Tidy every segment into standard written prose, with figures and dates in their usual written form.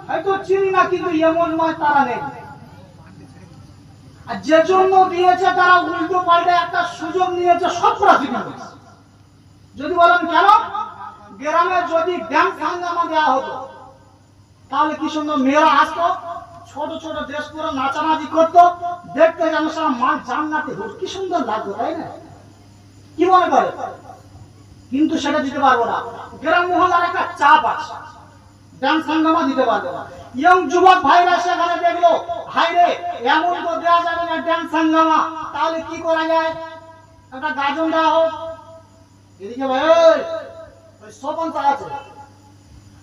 হয়তো চিনি না, কিন্তু এমন নয় তারা নেই। আর যে জন্য দিয়েছে তারা উল্টো পাল্টে একটা সুযোগ নিয়েছে সন্ত্রাসী মানুষ। যদি বলেন কেন, গ্রামে যদি ব্যাংক হাঙ্গামা দেওয়া হতো তাহলে কি সুন্দর মেয়েরা আসতো, ছোট ছোট ড্রেস পরে নাচানাচি করতো, দেখতে যেন সারা মা জান্নাতে হতো, কি সুন্দর লাগতো, তাই না? কি মনে করে? কিন্তু সেটা দিতে পারবো না। গ্রাম মহল্লার একটা চাপ আছে, ডান্স হাঙ্গামা দিতে পারবো না। ইয়ং যুবক ভাইরা সেখানে দেখলো, ভাই রে এমন তো দেওয়া যাবে না ডান্স হাঙ্গামা, তাহলে কি করা যায়? একটা গাজন দেওয়া হোক। এদিকে ভাই ওই সোপান চা আছে,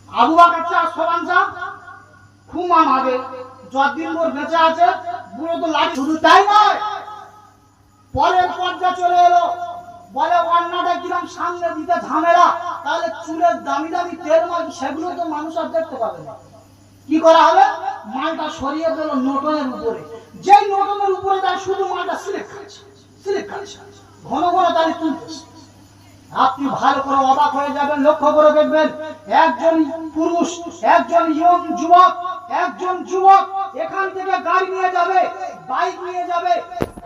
আবু বকর চা সোপান চা খুব মান হবে, যতদিন মোর বেঁচে আছে বুড়ো তো লাগে। শুধু তাই নয়, পরের পর্যায়ে চলে এলো, বলে অন্যটা কিরম সামনে দিতে ঝামেলা, তাহলে চুলের দামি দামি তেল মাল সেগুলো তো মানুষ আর দেখতে পাবে না। কি করা হবে? মালটা সরিয়ে দিল নোটনের উপরে, যেই নোটনের উপরে তাই শুধু মালটা সিলেক্ট খাচ্ছে, সিলেক্ট খাচ্ছে, ঘন ঘন তাহলে তুলতেছে। আপনি ভালো করে অবাক হয়ে যাবেন, লক্ষ্য করে দেখবেন, একজন পুরুষ, একজন ইয়ং যুবক, একজন যুবক এখান থেকে গাড়ি নিয়ে যাবে, বাইক নিয়ে যাবে,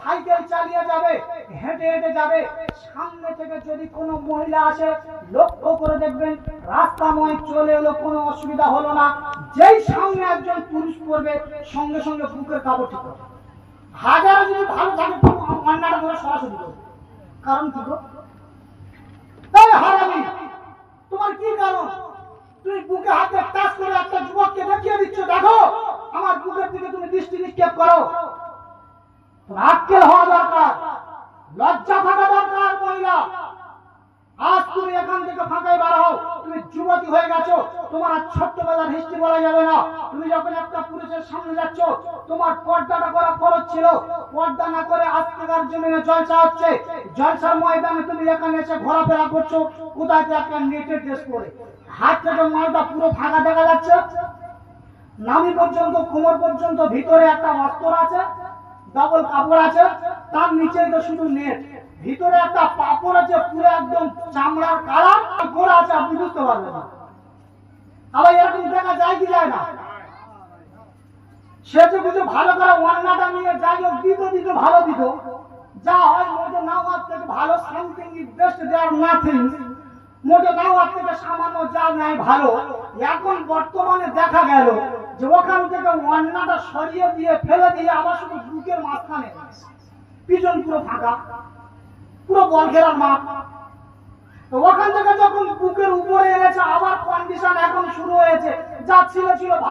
সাইকেল চালিয়ে যাবে, হেঁটে হেঁটে যাবে, সামনে থেকে যদি কোনো মহিলা আসে, লক্ষ্য করে দেখবেন রাস্তাময় চলে এলো, কোনো অসুবিধা হলো না। যেই সামনে একজন পুরুষ পড়বে, সঙ্গে সঙ্গে বুকের কাপড় ঠিক হবে। হাজার যদি ভালো থাকে অন্যটা করে সরাসরি করবে। কারণ কি গো? তোমার কি কারণ? তুমি বুকে হাতে টাচ করে একটা যুবককে দেখিয়ে দিচ্ছ, দেখো আমার বুকের দিকে তুমি দৃষ্টি নিক্ষেপ করো। আক্কেল হওয়া দরকার, লজ্জা থাকা দরকার। মহিলা, আজ তুমি এখান থেকে ফাঁকায় বার হও, তুমি যুবতী হয়ে গেছো, তোমার আর ছোট্টবেলার হিস্ট্রি বলা যাবে না। তুমি যখন একটা পুরুষের সামনে যাচ্ছ, তোমার পর্দাটা করা ফরজ ছিল, পর্দা না করে আজকের জমিনে জলসা হচ্ছে, জলসার ময়দানে তুমি এখানে এসে ঘোরাফেরা করছো, কোথায় একটা নেটের ড্রেস পরে, হাত থেকে মালটা পুরো ফাঁকা দেখা যাচ্ছে, নামি পর্যন্ত কোমর পর্যন্ত, ভিতরে একটা অস্ত্র আছে, ডবল কাপড় আছে, তার নিচে তো শুধু নেট, ভিতরে একটা পাপড় আছে পুরো একদম চামড়ার কালার, গোড়া আছে, আপনি বুঝতে পারবেন না। আবার এরকম দেখা যায় কি যায় না? সে যে কিছু ভালো করে ওয়ান্নাটা নিয়ে যাই হোক দিত দিত, ভালো দিত, যা হয় মোটে নাও হাত থেকে ভালো, something is best there nothing, মোটে নাও হাত থেকে সামান্য যা নাই ভালো। এখন বর্তমানে দেখা গেল যে ওখান থেকে ওয়ান্নাটা সরিয়ে দিয়ে ফেলে দিয়ে আবার শুধু বুকের মাঝখানে, পিছন পুরো ফাঁকা, পুরো বল ঘেরার মাঠ। তো ওখান থেকে যখন বুকের উপরে এনেছে, আবার কন্ডিশন এখন শুরু হয়েছে, যা ছিল ছিল।